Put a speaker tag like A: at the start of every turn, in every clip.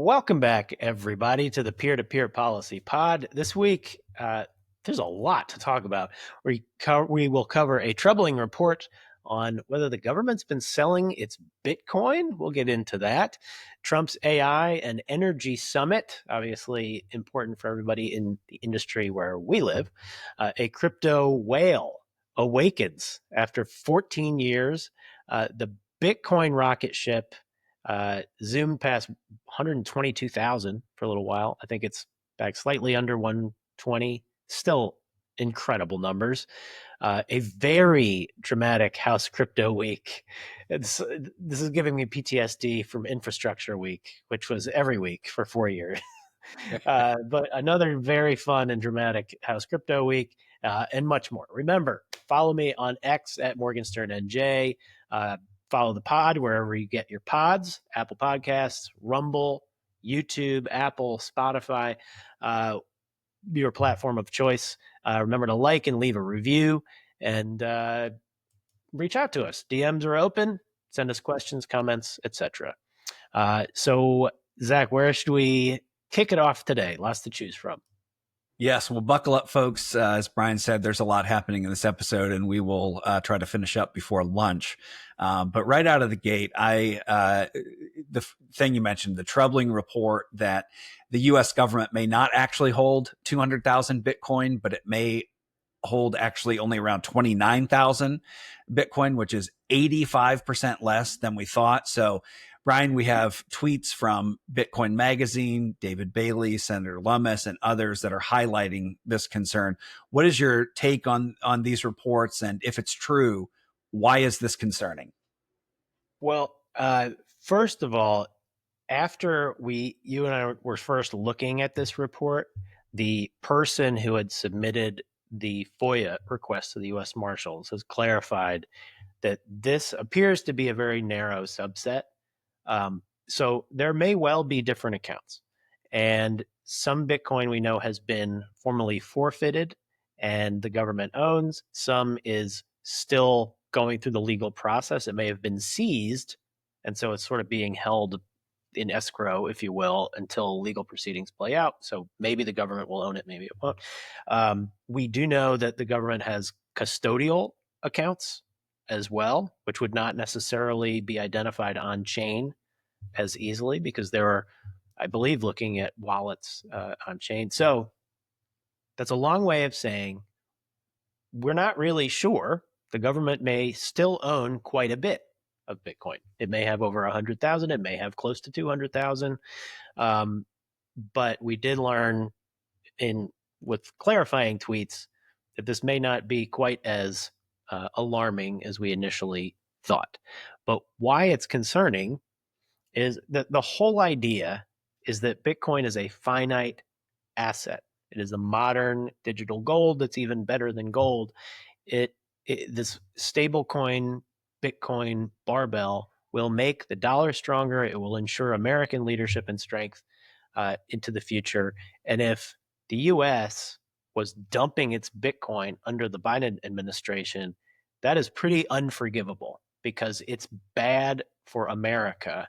A: Welcome back, everybody, to the Peer-to-Peer Policy Pod. This week, there's a lot to talk about. We will cover a troubling report on whether the government's been selling its Bitcoin. We'll get into that. Trump's AI and energy summit, obviously important for everybody in the industry where we live. A crypto whale awakens after 14 years. The Bitcoin rocket ship zoomed past 122,000 for a little while. I think it's back slightly under 120. Still incredible numbers. A very dramatic House Crypto Week. This is giving me PTSD from Infrastructure Week, which was every week for 4 years. But another very fun and dramatic House Crypto Week, and much more. Remember, follow me on X at MorganSternNJ. Follow the pod wherever you get your pods, Apple Podcasts, Rumble, YouTube, Apple, Spotify, your platform of choice. Remember to like and leave a review, and reach out to us. DMs are open. Send us questions, comments, etc. So, Zach, where should we kick it off today? Lots to choose from.
B: Yes, well, buckle up, folks. As Brian said, there's a lot happening in this episode, and we will try to finish up before lunch. But right out of the gate, the thing you mentioned, the troubling report that the U.S. government may not actually hold 200,000 Bitcoin, but it may hold actually only around 29,000 Bitcoin, which is 85% less than we thought. So, Brian, we have tweets from Bitcoin Magazine, David Bailey, Senator Lummis, and others that are highlighting this concern. What is your take on these reports? And if it's true, why is this concerning?
A: Well, first of all, after you and I were first looking at this report, the person who had submitted the FOIA request to the U.S. Marshals has clarified that this appears to be a very narrow subset. So there may well be different accounts, and some Bitcoin we know has been formally forfeited and the government owns. Some is still going through the legal process. It may have been seized, and so it's sort of being held in escrow, if you will, until legal proceedings play out. So maybe the government will own it, maybe it won't. We do know that the government has custodial accounts as well, which would not necessarily be identified on chain as easily because there are, I believe, looking at wallets on chain. So that's a long way of saying we're not really sure. The government may still own quite a bit of Bitcoin. It may have over 100,000. It may have close to 200,000. But we did learn with clarifying tweets that this may not be quite as alarming as we initially thought. But why it's concerning is that the whole idea is that Bitcoin is a finite asset. It is a modern digital gold that's even better than gold. This stablecoin Bitcoin barbell will make the dollar stronger. It will ensure American leadership and strength into the future. And if the U.S. was dumping its Bitcoin under the Biden administration, that is pretty unforgivable because it's bad for America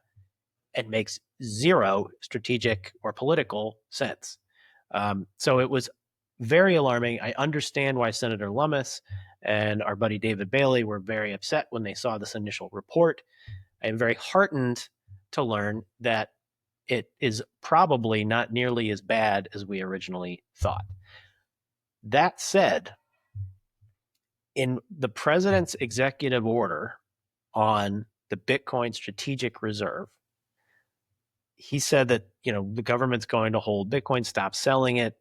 A: and makes zero strategic or political sense. So it was very alarming. I understand why Senator Lummis and our buddy David Bailey were very upset when they saw this initial report. I am very heartened to learn that it is probably not nearly as bad as we originally thought. That said, in the president's executive order on the Bitcoin strategic reserve, he said that, the government's going to hold Bitcoin, stop selling it.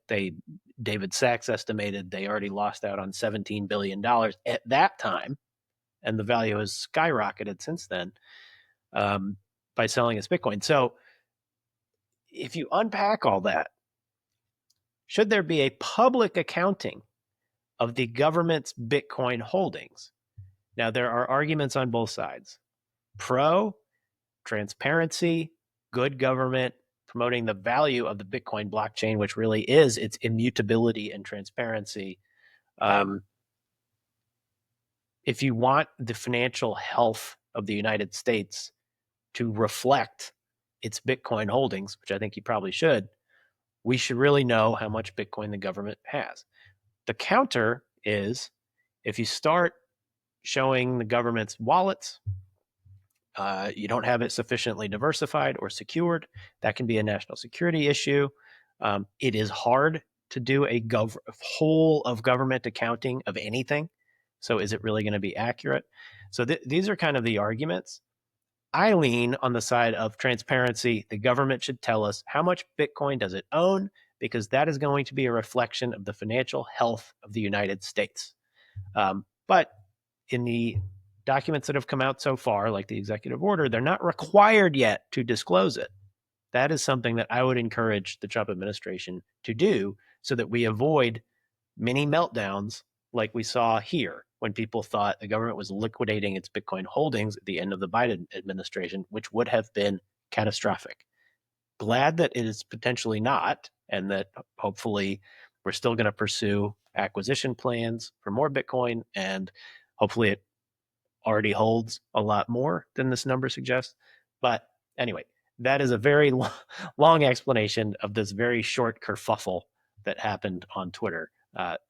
A: David Sachs estimated they already lost out on $17 billion at that time, and the value has skyrocketed since then by selling its Bitcoin. So if you unpack all that, should there be a public accounting of the government's Bitcoin holdings? Now, there are arguments on both sides. Pro, transparency, good government, promoting the value of the Bitcoin blockchain, which really is its immutability and transparency. If you want the financial health of the United States to reflect its Bitcoin holdings, which I think he probably should, we should really know how much Bitcoin the government has. The counter is if you start showing the government's wallets, you don't have it sufficiently diversified or secured. That can be a national security issue. It is hard to do a whole of government accounting of anything. So is it really going to be accurate? So these are kind of the arguments. I lean on the side of transparency. The government should tell us how much Bitcoin does it own, because that is going to be a reflection of the financial health of the United States. But in the documents that have come out so far, like the executive order, they're not required yet to disclose it. That is something that I would encourage the Trump administration to do so that we avoid many meltdowns like we saw here when people thought the government was liquidating its Bitcoin holdings at the end of the Biden administration, which would have been catastrophic. Glad that it is potentially not, and that hopefully we're still going to pursue acquisition plans for more Bitcoin, and hopefully it already holds a lot more than this number suggests. But anyway, that is a very long explanation of this very short kerfuffle that happened on Twitter.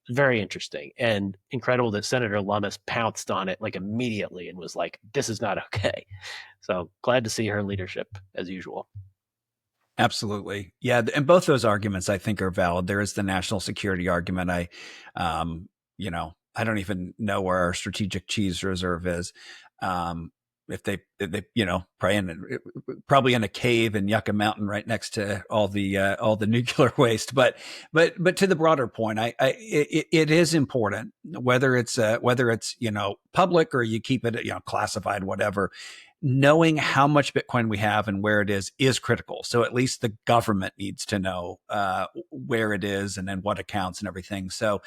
A: Very interesting and incredible that Senator Lummis pounced on it like immediately and was like, this is not okay. So glad to see her leadership as usual.
B: Absolutely. Yeah. And both those arguments I think are valid. There is the national security argument. I don't even know where our strategic cheese reserve is. If they, probably in a cave in Yucca Mountain, right next to all the nuclear waste. But to the broader point, it is important whether it's public or you keep it classified, whatever. Knowing how much Bitcoin we have and where it is critical. So at least the government needs to know where it is and then what accounts and everything. So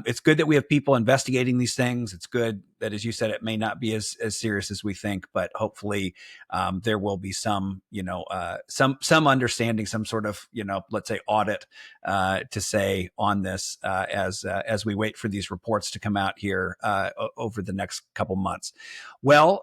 B: it's good that we have people investigating these things. It's good that, as you said, it may not be as serious as we think, but hopefully there will be some understanding, some sort of let's say audit to say on this as we wait for these reports to come out here over the next couple months. Well.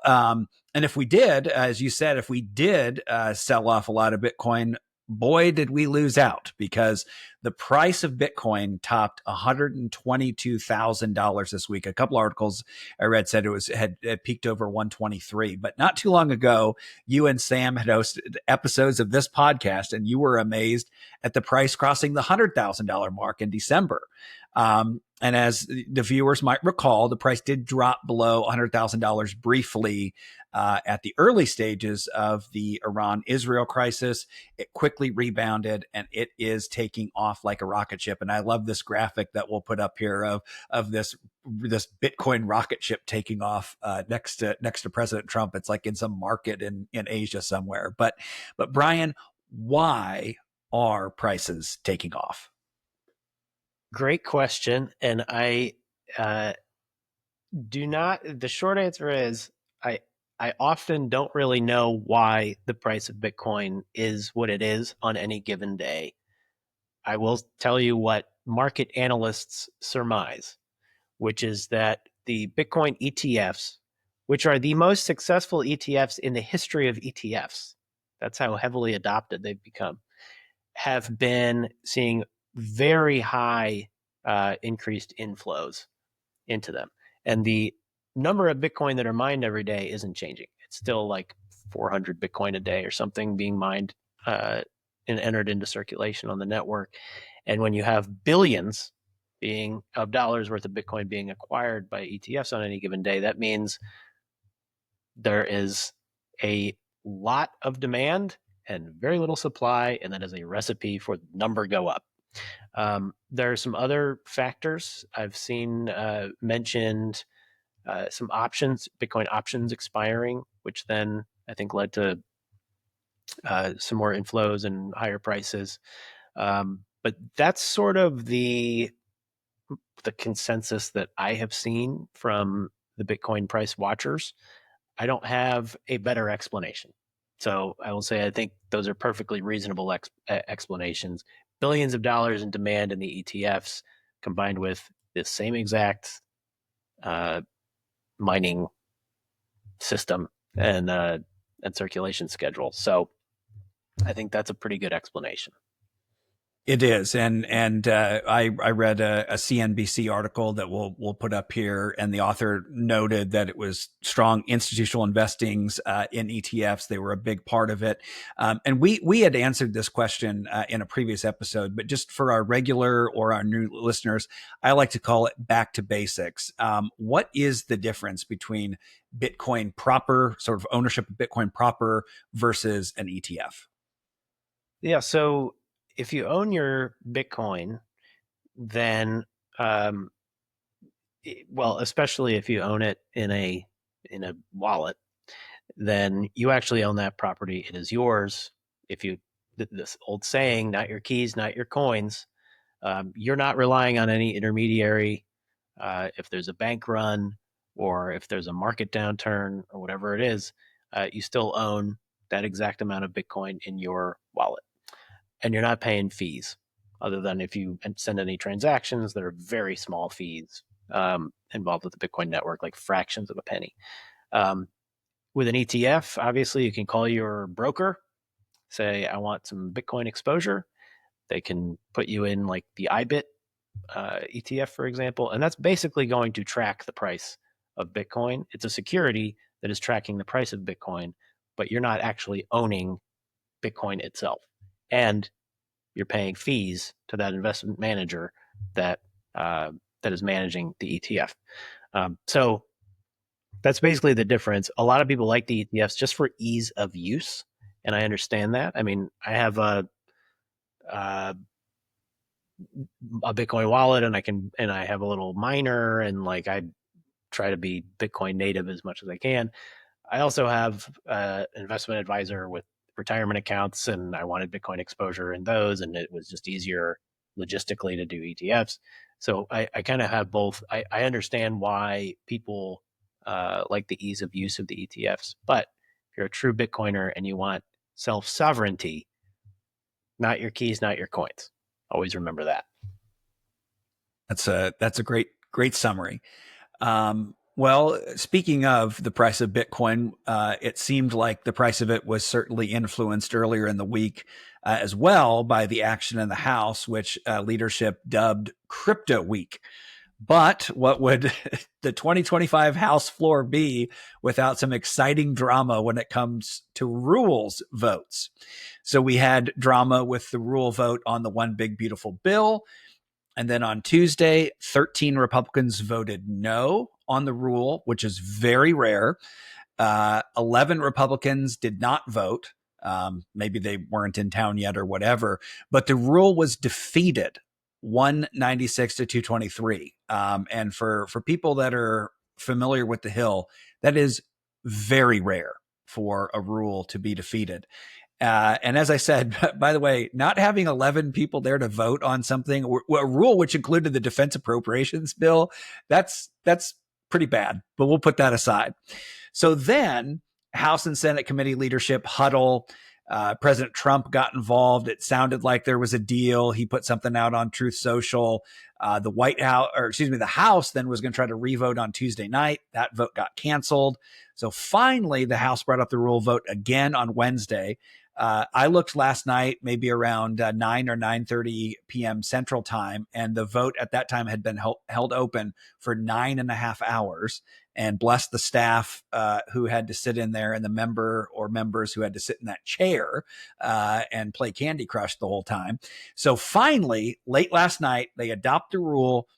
B: And if we did, as you said, if we did sell off a lot of Bitcoin, boy, did we lose out, because the price of Bitcoin topped $122,000 this week. A couple articles I read said it had peaked over 123. But not too long ago, you and Sam had hosted episodes of this podcast, and you were amazed at the price crossing the $100,000 mark in December. And as the viewers might recall, the price did drop below $100,000 briefly at the early stages of the Iran-Israel crisis. It quickly rebounded, and it is taking off like a rocket ship. And I love this graphic that we'll put up here of this Bitcoin rocket ship taking off next to President Trump. It's like in some market in Asia somewhere. But Brian, why are prices taking off?
A: Great question. And I do not, the short answer is I often don't really know why the price of Bitcoin is what it is on any given day. I will tell you what market analysts surmise, which is that the Bitcoin ETFs, which are the most successful ETFs in the history of ETFs, that's how heavily adopted they've become, have been seeing very high increased inflows into them. And the number of Bitcoin that are mined every day isn't changing. It's still like 400 Bitcoin a day or something being mined and entered into circulation on the network. And when you have billions of dollars worth of Bitcoin being acquired by ETFs on any given day, that means there is a lot of demand and very little supply, and that is a recipe for the number go up. There are some other factors I've seen mentioned, some options, Bitcoin options expiring, which then I think led to some more inflows and higher prices. But that's sort of the consensus that I have seen from the Bitcoin price watchers. I don't have a better explanation. So I will say I think those are perfectly reasonable explanations. Billions of dollars in demand in the ETFs combined with this same exact mining system and circulation schedule. So I think that's a pretty good explanation.
B: It is, and I read a CNBC article that we'll put up here, and the author noted that it was strong institutional investings in ETFs. They were a big part of it, and we had answered this question in a previous episode, but just for our regular or our new listeners, I like to call it back to basics. What is the difference between Bitcoin proper, sort of ownership of Bitcoin proper, versus an ETF?
A: Yeah. So if you own your Bitcoin, then, um, well, especially if you own it in a wallet, then you actually own that property. It is yours. If you this old saying, "Not your keys, not your coins." You're not relying on any intermediary. If there's a bank run or if there's a market downturn or whatever it is, you still own that exact amount of Bitcoin in your wallet, and you're not paying fees, other than if you send any transactions. There are very small fees involved with the Bitcoin network, like fractions of a penny. Um, with an ETF, obviously, you can call your broker, say, "I want some Bitcoin exposure." They can put you in like the IBIT ETF, for example, and that's basically going to track the price of Bitcoin. It's a security that is tracking the price of Bitcoin, but you're not actually owning Bitcoin itself. And you're paying fees to that investment manager that that is managing the ETF. So that's basically the difference. A lot of people like the ETFs just for ease of use, and I understand that. I mean, I have uh, a Bitcoin wallet, and I have a little miner, and like I try to be Bitcoin native as much as I can. I also have an investment advisor with retirement accounts, and I wanted Bitcoin exposure in those, and it was just easier logistically to do ETFs. So I kind of have both. I understand why people like the ease of use of the ETFs, but if you're a true Bitcoiner and you want self sovereignty, not your keys, not your coins. Always remember that.
B: That's a great summary. Well, speaking of the price of Bitcoin, it seemed like the price of it was certainly influenced earlier in the week as well by the action in the House, which leadership dubbed Crypto Week. But what would the 2025 House floor be without some exciting drama when it comes to rules votes? So we had drama with the rule vote on the One Big Beautiful Bill. And then on Tuesday, 13 Republicans voted no on the rule, which is very rare. 11 Republicans did not vote. Maybe they weren't in town yet or whatever, but the rule was defeated 196 to 223. And for people that are familiar with the Hill, that is very rare for a rule to be defeated. And as I said, by the way, not having 11 people there to vote on something, a rule which included the defense appropriations bill, that's pretty bad, but we'll put that aside. So then House and Senate committee leadership huddle. President Trump got involved. It sounded like there was a deal. He put something out on Truth Social. The House then was going to try to revote on Tuesday night. That vote got canceled. So finally, the House brought up the rule vote again on Wednesday. I looked last night, maybe around 9 or 9:30 p.m. Central Time, and the vote at that time had been held open for 9.5 hours. And bless the staff who had to sit in there, and the member or members who had to sit in that chair and play Candy Crush the whole time. So finally, late last night, they adopt the rule.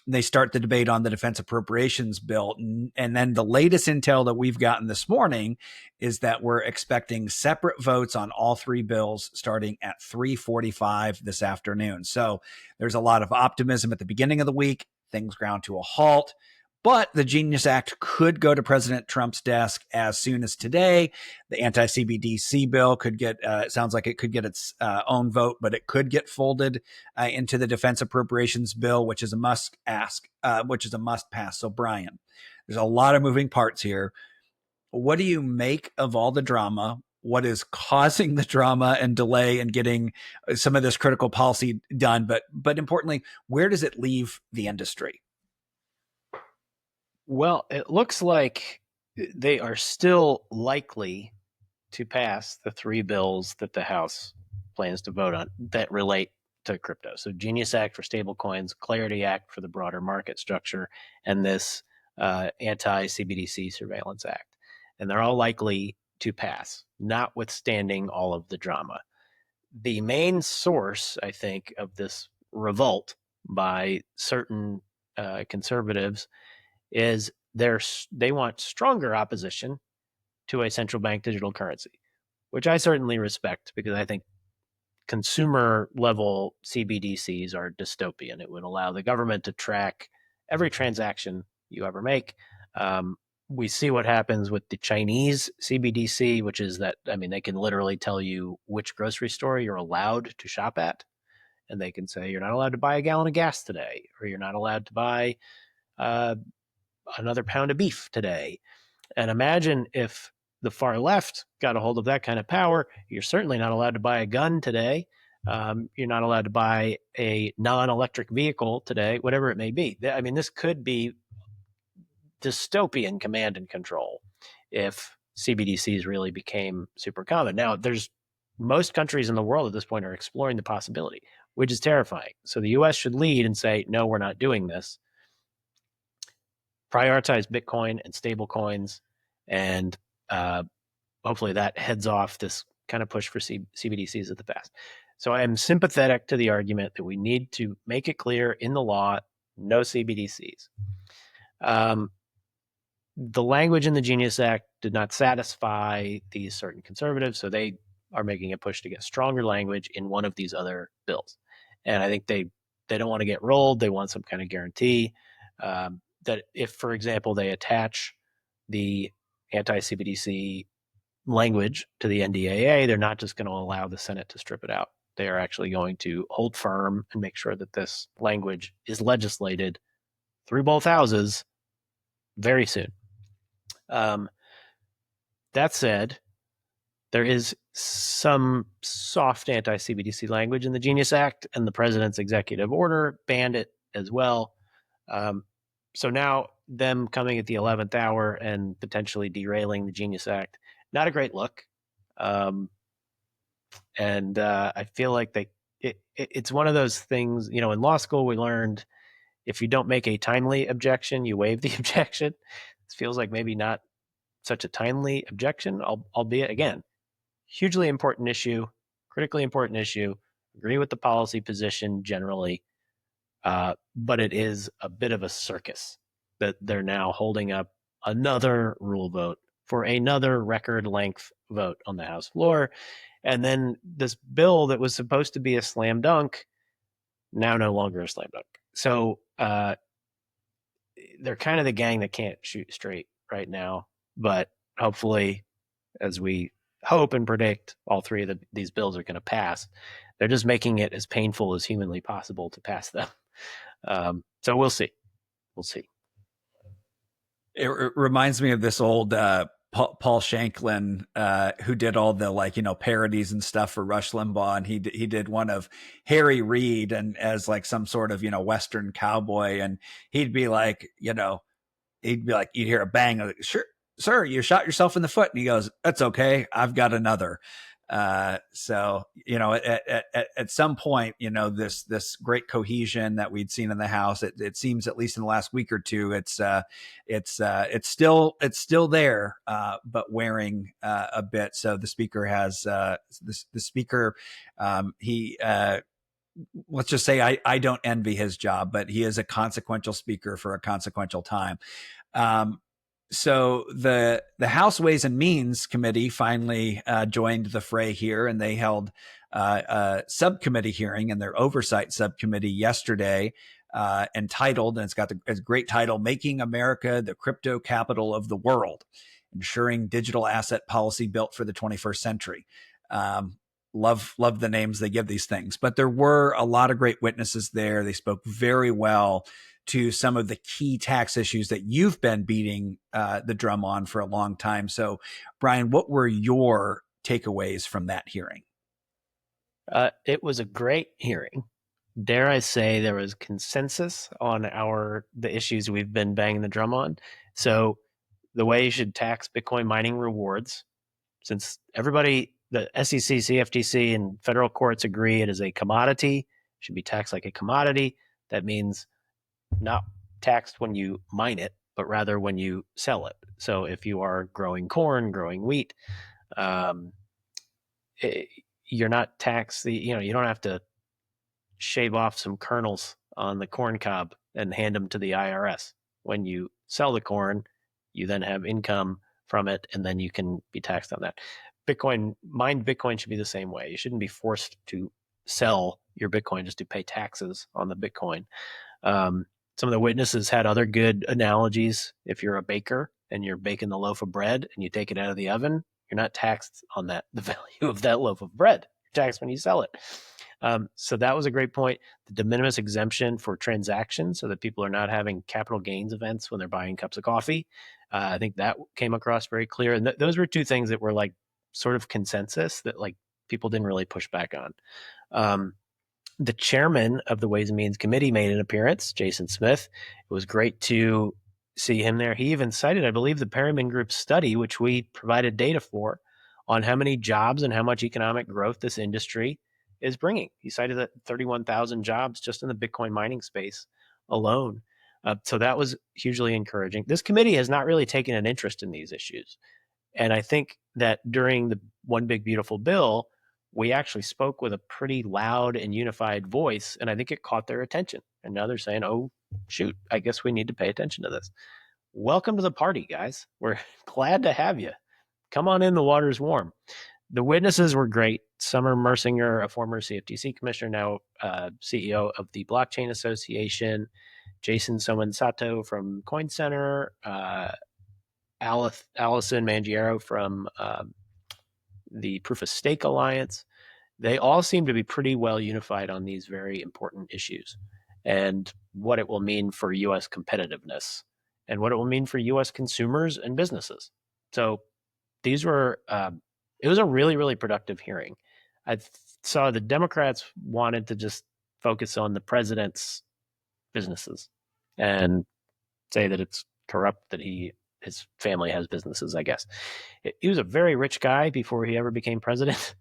B: They start the debate on the defense appropriations bill. And then the latest intel that we've gotten this morning is that we're expecting separate votes on all three bills starting at 3:45 this afternoon. So there's a lot of optimism at the beginning of the week. Things ground to a halt. But the Genius Act could go to President Trump's desk as soon as today. The anti-CBDC bill could get, it sounds like it could get its own vote, but it could get folded into the defense appropriations bill, which is a must pass. So Brian, there's a lot of moving parts here. What do you make of all the drama? What is causing the drama and delay in getting some of this critical policy done? But importantly, where does it leave the industry?
A: Well, it looks like they are still likely to pass the three bills that the House plans to vote on that relate to crypto. So Genius Act for stablecoins, Clarity Act for the broader market structure, and this anti-CBDC Surveillance Act. And they're all likely to pass, notwithstanding all of the drama. The main source, I think, of this revolt by certain conservatives is they want stronger opposition to a central bank digital currency, which I certainly respect because I think consumer level CBDCs are dystopian. It would allow the government to track every transaction you ever make. We see what happens with the Chinese CBDC, which is that, I mean, they can literally tell you which grocery store you're allowed to shop at. And they can say, you're not allowed to buy a gallon of gas today, or you're not allowed to buy uh, another pound of beef today. And imagine if the far left got a hold of that kind of power. You're certainly not allowed to buy a gun today. You're not allowed to buy a non-electric vehicle today, whatever it may be. I mean, this could be dystopian command and control if CBDCs really became super common. Now, there's most countries in the world at this point are exploring the possibility, which is terrifying. So the US should lead and say, no, we're not doing this. Prioritize Bitcoin and stable coins, and hopefully that heads off this kind of push for CBDCs at the past. So I am sympathetic to the argument that we need to make it clear in the law, no CBDCs. The language in the Genius Act did not satisfy these certain conservatives, so they are making a push to get stronger language in one of these other bills. And I think they don't want to get rolled. They want some kind of guarantee that if, for example, they attach the anti-CBDC language to the NDAA, they're not just going to allow the Senate to strip it out. They are actually going to hold firm and make sure that this language is legislated through both houses very soon. That said, there is some soft anti-CBDC language in the Genius Act, and the president's executive order banned it as well. So now them coming at the 11th hour and potentially derailing the Genius Act, not a great look. And I feel like it's one of those things, you know, in law school we learned if you don't make a timely objection, you waive the objection. This feels like maybe not such a timely objection, albeit, again, hugely important issue, critically important issue, agree with the policy position generally, but it is a bit of a circus that they're now holding up another rule vote for another record length vote on the House floor. And then this bill that was supposed to be a slam dunk, now no longer a slam dunk. So they're kind of the gang that can't shoot straight right now. But hopefully, as we hope and predict, all three of these bills are going to pass. They're just making it as painful as humanly possible to pass them. So we'll see. We'll see.
B: It reminds me of this old Paul Shanklin, who did all the parodies and stuff for Rush Limbaugh, and he did one of Harry Reid and as like some sort of Western cowboy, and he'd be like you'd hear a bang, like, sure, sir, you shot yourself in the foot, and he goes, that's okay, I've got another. So at some point, this great cohesion that we'd seen in the House, it seems, at least in the last week or two, it's still there, but wearing a bit. So the speaker has the speaker, he let's just say I don't envy his job, but he is a consequential speaker for a consequential time. So the House Ways and Means Committee finally joined the fray here, and they held a subcommittee hearing in their oversight subcommittee yesterday, entitled, and it's got a great title, "Making America the Crypto Capital of the World, Ensuring Digital Asset Policy Built for the 21st Century." Love the names they give these things, but there were a lot of great witnesses there. They spoke very well to some of the key tax issues that you've been beating the drum on for a long time. So, Brian, what were your takeaways from that hearing?
A: It was a great hearing. Dare I say there was consensus on the issues we've been banging the drum on. So the way you should tax Bitcoin mining rewards, since everybody, the SEC, CFTC, and federal courts agree it is a commodity, should be taxed like a commodity. That means not taxed when you mine it, but rather when you sell it. So if you are growing corn, growing wheat, um, you're not taxed. You don't have to shave off some kernels on the corn cob and hand them to the IRS. When you sell the corn, you then have income from it, and then you can be taxed on that. Mined Bitcoin should be the same way. You shouldn't be forced to sell your Bitcoin just to pay taxes on the Bitcoin. Some of the witnesses had other good analogies. If you're a baker and you're baking the loaf of bread and you take it out of the oven, you're not taxed on the value of that loaf of bread. You're taxed when you sell it. So that was a great point. The de minimis exemption for transactions, so that people are not having capital gains events when they're buying cups of coffee. I think that came across very clear. And those were two things that were like sort of consensus that like people didn't really push back on. The chairman of the Ways and Means Committee made an appearance, Jason Smith. It was great to see him there. He even cited, I believe, the Perryman Group study, which we provided data for, on how many jobs and how much economic growth this industry is bringing. He cited that 31,000 jobs just in the Bitcoin mining space alone. So that was hugely encouraging. This committee has not really taken an interest in these issues. And I think that during the One Big Beautiful Bill, we actually spoke with a pretty loud and unified voice, and I think it caught their attention. And now they're saying, oh, shoot, I guess we need to pay attention to this. Welcome to the party, guys. We're glad to have you. Come on in, the water's warm. The witnesses were great. Summer Mersinger, a former CFTC commissioner, now CEO of the Blockchain Association, Jason Somensato from Coin Center, Allison Mangiero from the Proof of Stake Alliance. They all seem to be pretty well unified on these very important issues and what it will mean for U.S. competitiveness and what it will mean for U.S. consumers and businesses. So these were, it was a really, really productive hearing. I saw the Democrats wanted to just focus on the president's businesses and say that it's corrupt that his family has businesses, I guess. He was a very rich guy before he ever became president.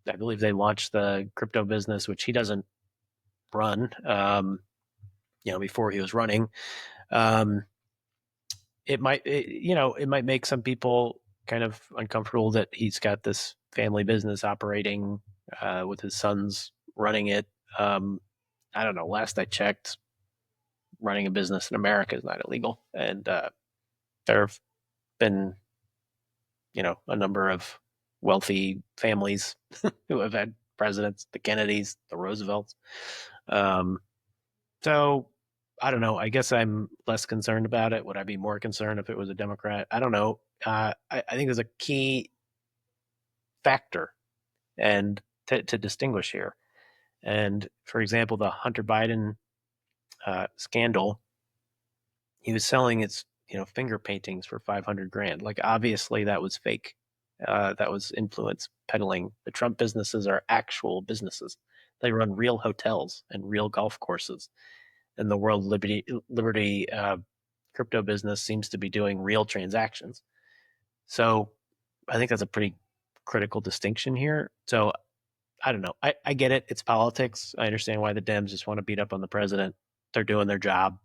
A: I believe they launched the crypto business, which he doesn't run, before he was running. It might make some people kind of uncomfortable that he's got this family business operating with his sons running it. I don't know. Last I checked, running a business in America is not illegal. And there have been, a number of wealthy families who have had presidents, the Kennedys, the Roosevelts. So I don't know. I guess I'm less concerned about it. Would I be more concerned if it was a Democrat? I don't know. I think there's a key factor and to distinguish here. And for example, the Hunter Biden scandal, he was selling his finger paintings for 500 grand. Like obviously that was fake. That was influence peddling. The Trump businesses are actual businesses. They run real hotels and real golf courses. And the World Liberty crypto business seems to be doing real transactions. So I think that's a pretty critical distinction here. So I don't know. I get it. It's politics. I understand why the Dems just want to beat up on the president. They're doing their job,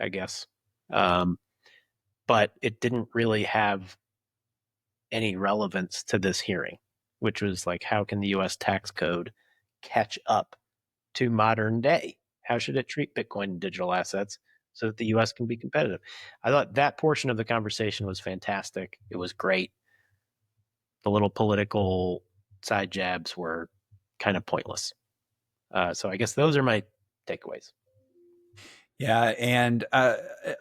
A: I guess. But it didn't really have any relevance to this hearing, which was like, how can the U.S. tax code catch up to modern day? How should it treat Bitcoin and digital assets so that the U.S. can be competitive? I thought that portion of the conversation was fantastic. It was great. The little political side jabs were kind of pointless. So I guess those are my takeaways.
B: Yeah, and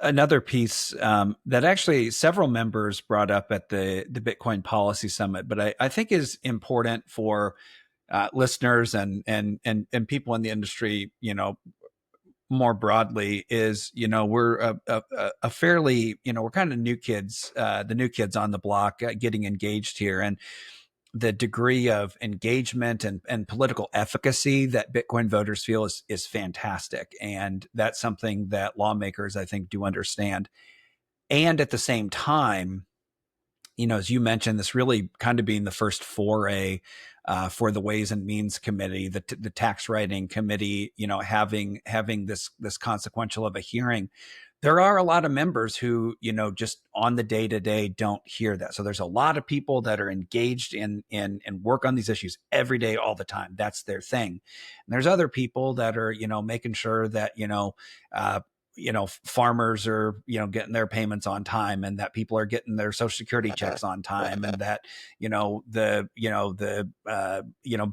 B: another piece that actually several members brought up at the Bitcoin Policy Summit, but I think is important for listeners and people in the industry, more broadly, is we're a fairly we're kind of new kids, the new kids on the block, getting engaged here, and the degree of engagement and political efficacy that Bitcoin voters feel is fantastic. And that's something that lawmakers, I think, do understand. And at the same time, as you mentioned, this really kind of being the first foray for the Ways and Means Committee, the tax writing committee, having this consequential of a hearing. There are a lot of members who, just on the day to day don't hear that. So there's a lot of people that are engaged in work on these issues every day, all the time. That's their thing. And there's other people that are, making sure that, farmers are, getting their payments on time, and that people are getting their Social Security checks on time, and that,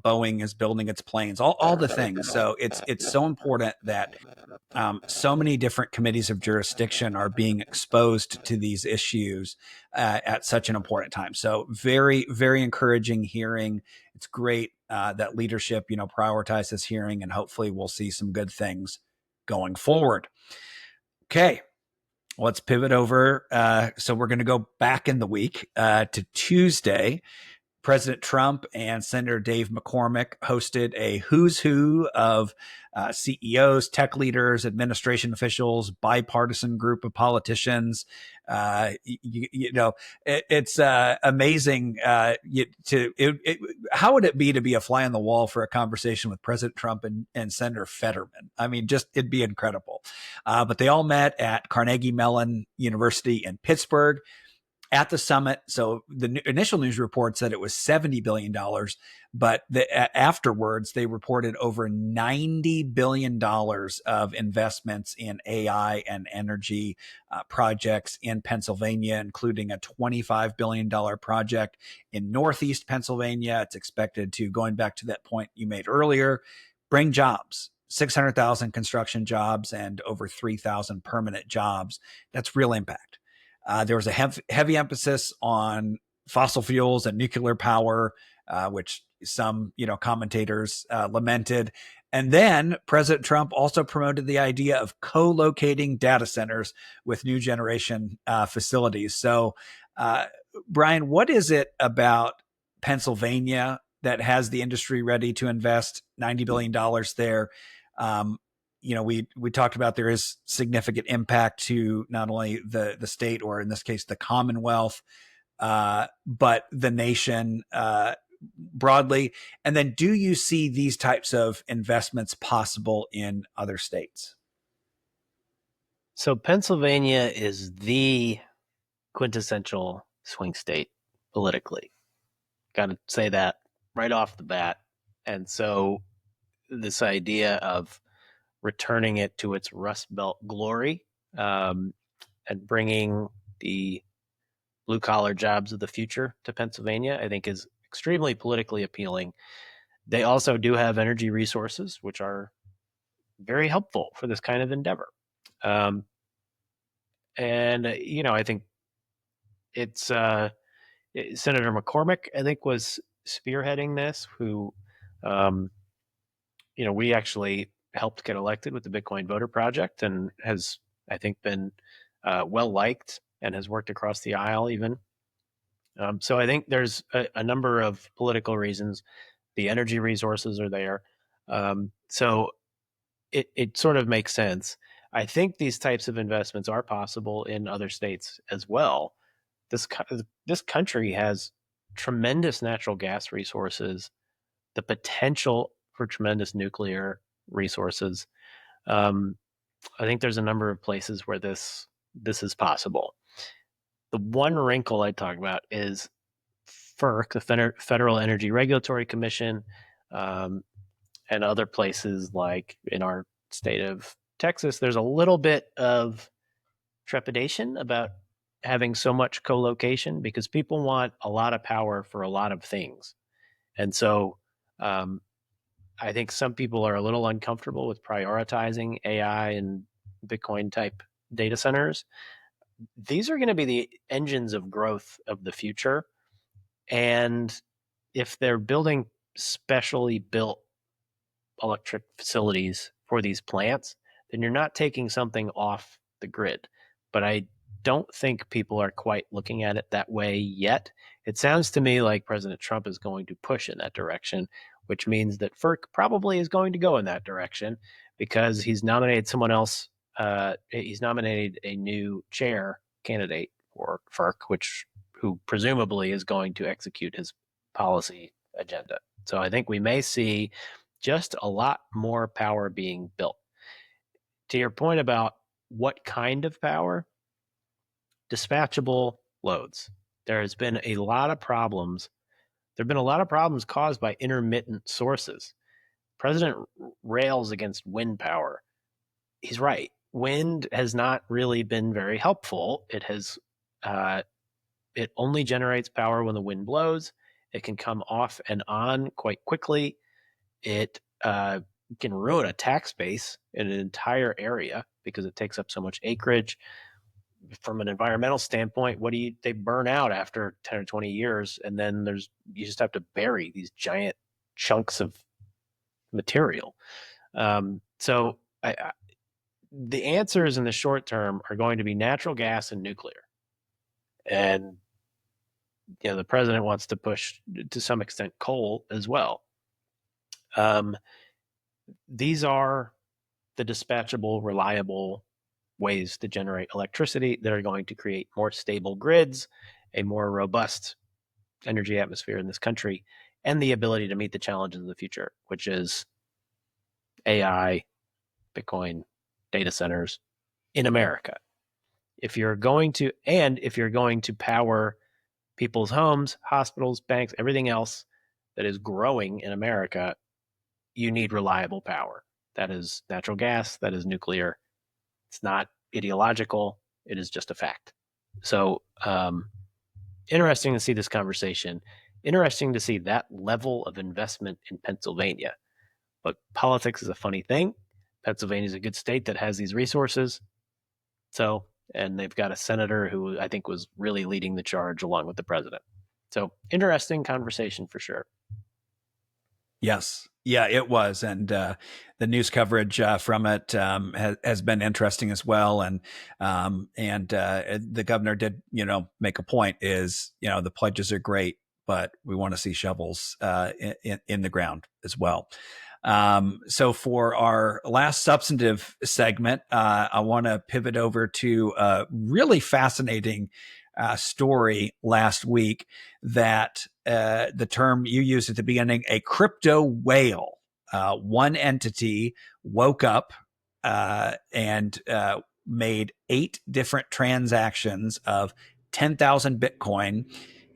B: Boeing is building its planes, all the things. So it's so important that so many different committees of jurisdiction are being exposed to these issues at such an important time. So very, very encouraging hearing. It's great that leadership, prioritize this hearing, and hopefully we'll see some good things going forward. Okay, let's pivot over. So we're going to go back in the week to Tuesday. President Trump and Senator Dave McCormick hosted a who's who of CEOs, tech leaders, administration officials, bipartisan group of politicians. It's amazing. How would it be to be a fly on the wall for a conversation with President Trump and Senator Fetterman? I mean, it'd be incredible. But they all met at Carnegie Mellon University in Pittsburgh at the summit. So the initial news report said it was $70 billion, but afterwards they reported over $90 billion of investments in AI and energy projects in Pennsylvania, including a $25 billion project in Northeast Pennsylvania. It's expected to, going back to that point you made earlier, bring jobs. 600,000 construction jobs and over 3,000 permanent jobs. That's real impact. There was a heavy emphasis on fossil fuels and nuclear power, which some, commentators lamented. And then President Trump also promoted the idea of co-locating data centers with new generation facilities. So, Brian, what is it about Pennsylvania that has the industry ready to invest $90 billion there? We talked about there is significant impact to not only the state, or in this case, the Commonwealth, but the nation broadly. And then do you see these types of investments possible in other states?
A: So Pennsylvania is the quintessential swing state politically. Got to say that right off the bat. And so this idea of returning it to its Rust Belt glory, and bringing the blue collar jobs of the future to Pennsylvania, I think is extremely politically appealing. They also do have energy resources, which are very helpful for this kind of endeavor. I think it's Senator McCormick, I think, was spearheading this, who, we actually helped get elected with the Bitcoin Voter Project, and has, I think, been well liked and has worked across the aisle even. So I think there's a number of political reasons. The energy resources are there. So it sort of makes sense. I think these types of investments are possible in other states as well. This country has tremendous natural gas resources, the potential for tremendous nuclear resources. I think there's a number of places where this is possible. The one wrinkle I talk about is FERC, the Federal Energy Regulatory Commission, and other places like in our state of Texas. There's a little bit of trepidation about having so much co-location, because people want a lot of power for a lot of things. And so I think some people are a little uncomfortable with prioritizing AI and Bitcoin type data centers. These are going to be the engines of growth of the future. And if they're building specially built electric facilities for these plants, then you're not taking something off the grid. But I don't think people are quite looking at it that way yet. It sounds to me like President Trump is going to push in that direction, which means that FERC probably is going to go in that direction, because he's nominated someone else. He's nominated a new chair candidate for FERC, which who presumably is going to execute his policy agenda. So I think we may see just a lot more power being built. To your point about what kind of power, dispatchable loads. There has been a lot of problems. There have been a lot of problems caused by intermittent sources. President rails against wind power. He's right. Wind has not really been very helpful. It only generates power when the wind blows. It can come off and on quite quickly. It can ruin a tax base in an entire area because it takes up so much acreage. From an environmental standpoint, they burn out after 10 or 20 years, and then you just have to bury these giant chunks of material. So the answers in the short term are going to be natural gas and nuclear. And the president wants to push to some extent coal as well. These are the dispatchable, reliable ways to generate electricity that are going to create more stable grids, a more robust energy atmosphere in this country, and the ability to meet the challenges of the future, which is AI, Bitcoin, data centers in America. If you're going to power people's homes, hospitals, banks, everything else that is growing in America, you need reliable power. That is natural gas, that is nuclear. It's not ideological. It is just a fact. So interesting to see this conversation. Interesting to see that level of investment in Pennsylvania. But politics is a funny thing. Pennsylvania is a good state that has these resources. So, and they've got a senator who I think was really leading the charge along with the president. So interesting conversation for sure.
B: Yes. Yeah, it was. And the news coverage from it has been interesting as well. And the governor did, make a point is, the pledges are great, but we want to see shovels in the ground as well. So for our last substantive segment, I want to pivot over to a really fascinating story last week that the term you used at the beginning, a crypto whale. One entity woke up and made 8 different transactions of 10,000 Bitcoin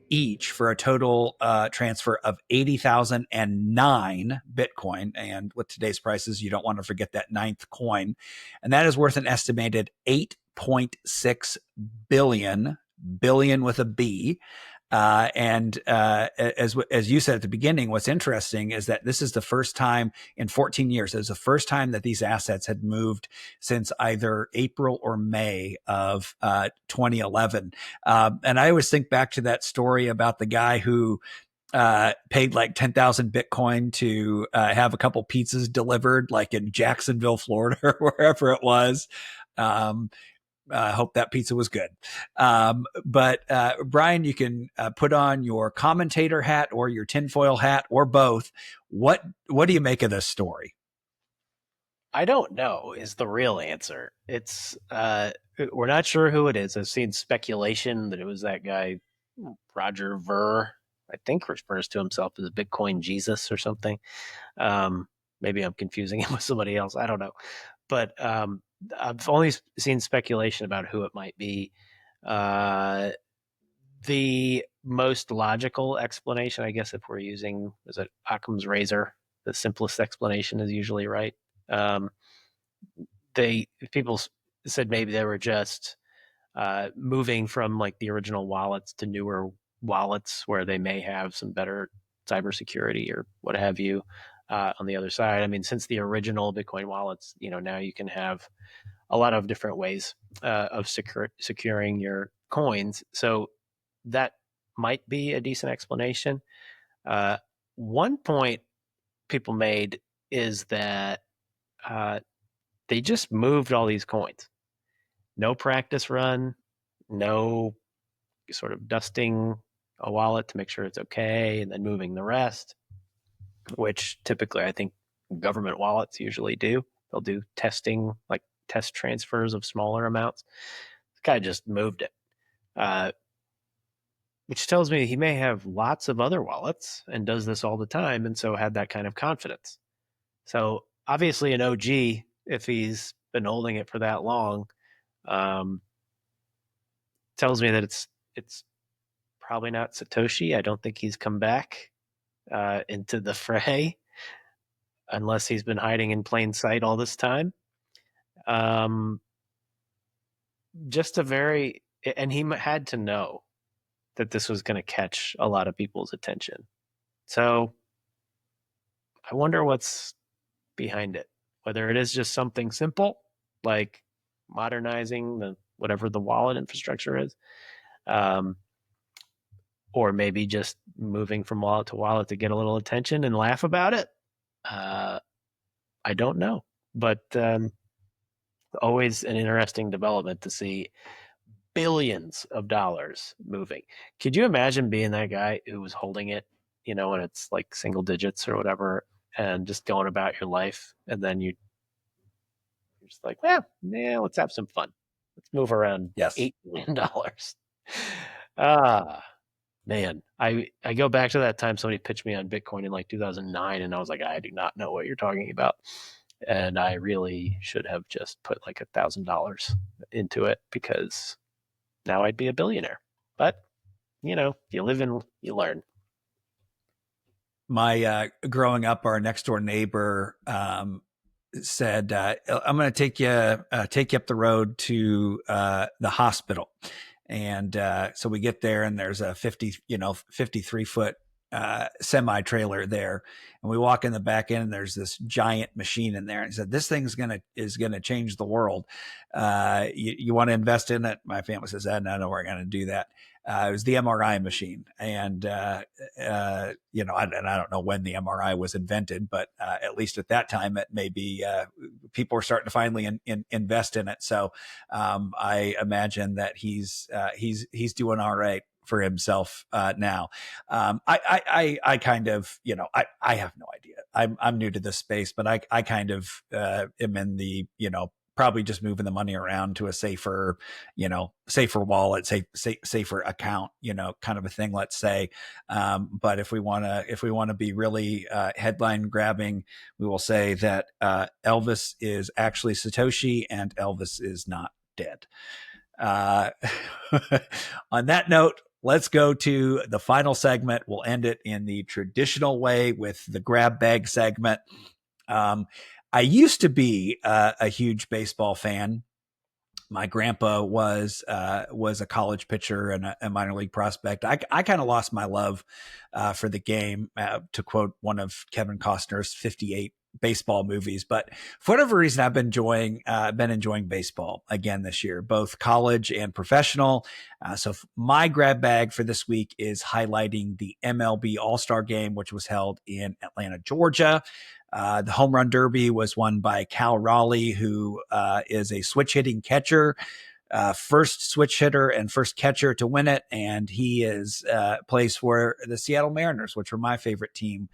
B: each for a total transfer of 80,009 Bitcoin. And with today's prices, you don't want to forget that 9th coin. And that is worth an estimated 8.6 billion with a B. As you said at the beginning, what's interesting is that this is the first time in 14 years. It was the first time that these assets had moved since either April or May of 2011. And I always think back to that story about the guy who paid like 10,000 Bitcoin to have a couple pizzas delivered, like in Jacksonville, Florida, or wherever it was. I hope that pizza was good. But Brian, you can put on your commentator hat or your tinfoil hat or both. What do you make of this story?
A: I don't know is the real answer. It's we're not sure who it is. I've seen speculation that it was that guy, Roger Ver, I think refers to himself as Bitcoin Jesus or something. Maybe I'm confusing him with somebody else. I don't know. But I've only seen speculation about who it might be. The most logical explanation, I guess, if we're using, is it Occam's razor? The simplest explanation is usually right. People said maybe they were just moving from like the original wallets to newer wallets where they may have some better cybersecurity or what have you on the other side. I mean, since the original Bitcoin wallets, now you can have a lot of different ways of securing your coins. So that might be a decent explanation. One point people made is that they just moved all these coins. No practice run, no sort of dusting a wallet to make sure it's okay, and then moving the rest, which typically I think government wallets usually do. They'll do testing, like test transfers of smaller amounts. This guy just moved it. which tells me he may have lots of other wallets and does this all the time, and so had that kind of confidence. So obviously an OG, if he's been holding it for that long, um, tells me that it's probably not Satoshi. I don't think he's come back into the fray unless he's been hiding in plain sight all this time. Um, just a very, and he had to know that this was going to catch a lot of people's attention. So I wonder what's behind it. Whether it is just something simple like modernizing the whatever the wallet infrastructure is, um, or maybe just moving from wallet to wallet to get a little attention and laugh about it. Uh, I don't know, but always an interesting development to see billions of dollars moving. Could you imagine being that guy who was holding it, when it's like single digits or whatever, and just going about your life, and then you're just like, yeah, let's have some fun. Let's move around
B: Yes.
A: $8 million. Ah, man, I go back to that time somebody pitched me on Bitcoin in like 2009, and I was like, I do not know what you're talking about, and I really should have just put like $1,000 into it because now I'd be a billionaire. But you live and you learn.
B: My growing up, our next door neighbor said, "I'm going to take you up the road to the hospital." And so we get there, and there's a 53-foot semi trailer there, and we walk in the back end, and there's this giant machine in there. And he said, "This thing's is gonna change the world. You want to invest in it?" My family says, "No, we're going to do that." It was the MRI machine, and I don't know when the MRI was invented, but at least at that time, it may be people were starting to finally invest in it. So I imagine that he's doing all right for himself now. I kind of, I have no idea. I'm new to this space, but I kind of am in the, probably just moving the money around to a safer wallet, safer account, kind of a thing, let's say. But if we want to be really headline grabbing, we will say that Elvis is actually Satoshi and Elvis is not dead. On that note, let's go to the final segment. We'll end it in the traditional way with the grab bag segment. I used to be a huge baseball fan. My grandpa was a college pitcher and a minor league prospect. I kind of lost my love for the game, to quote one of Kevin Costner's 58 baseball movies. But for whatever reason, I've been enjoying baseball again this year, both college and professional. So my grab bag for this week is highlighting the MLB All-Star Game, which was held in Atlanta, Georgia. The home run derby was won by Cal Raleigh, who is a switch hitting catcher, first switch hitter and first catcher to win it. And he plays for the Seattle Mariners, which were my favorite team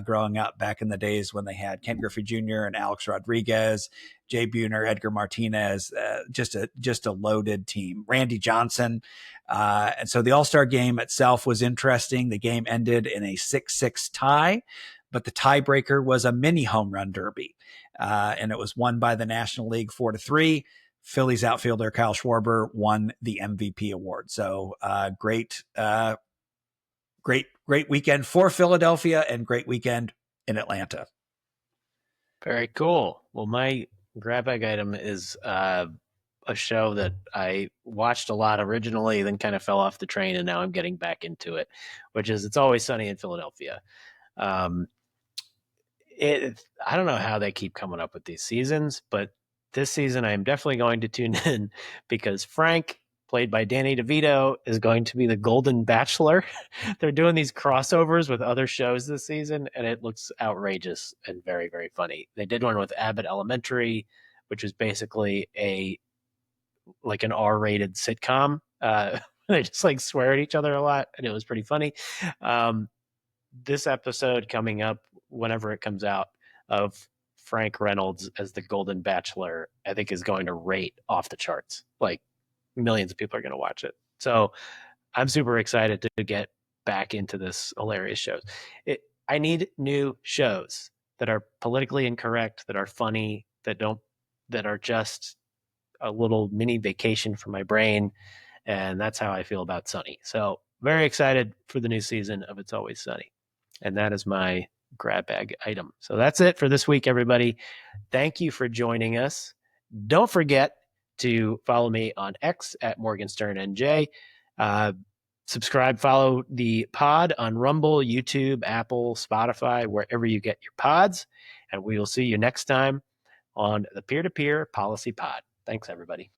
B: growing up back in the days when they had Ken Griffey Jr. and Alex Rodriguez, Jay Buhner, Edgar Martinez, just a loaded team. Randy Johnson. And so the All-Star game itself was interesting. The game ended in a 6-6 tie, but the tiebreaker was a mini home run derby. And it was won by the National League 4-3. Phillies outfielder Kyle Schwarber won the MVP award. So great weekend for Philadelphia and great weekend in Atlanta.
A: Very cool. Well, my grab bag item is a show that I watched a lot originally, then kind of fell off the train, and now I'm getting back into it, which is It's Always Sunny in Philadelphia. I don't know how they keep coming up with these seasons, but this season I am definitely going to tune in because Frank, played by Danny DeVito, is going to be the Golden Bachelor. They're doing these crossovers with other shows this season, and it looks outrageous and very, very funny. They did one with Abbott Elementary, which is basically an R-rated sitcom. They just like swear at each other a lot, and it was pretty funny. This episode coming up, whenever it comes out, of Frank Reynolds as the Golden Bachelor, I think is going to rate off the charts. Like millions of people are going to watch it. So I'm super excited to get back into this hilarious shows. I need new shows that are politically incorrect, that are funny, that are just a little mini vacation for my brain. And that's how I feel about Sunny. So very excited for the new season of It's Always Sunny. And that is my grab bag item. So that's it for this week, everybody. Thank you for joining us. Don't forget to follow me on X at MorganSternNJ. Subscribe, follow the pod on Rumble, YouTube, Apple, Spotify, wherever you get your pods. And we will see you next time on the Peer to Peer Policy Pod. Thanks, everybody.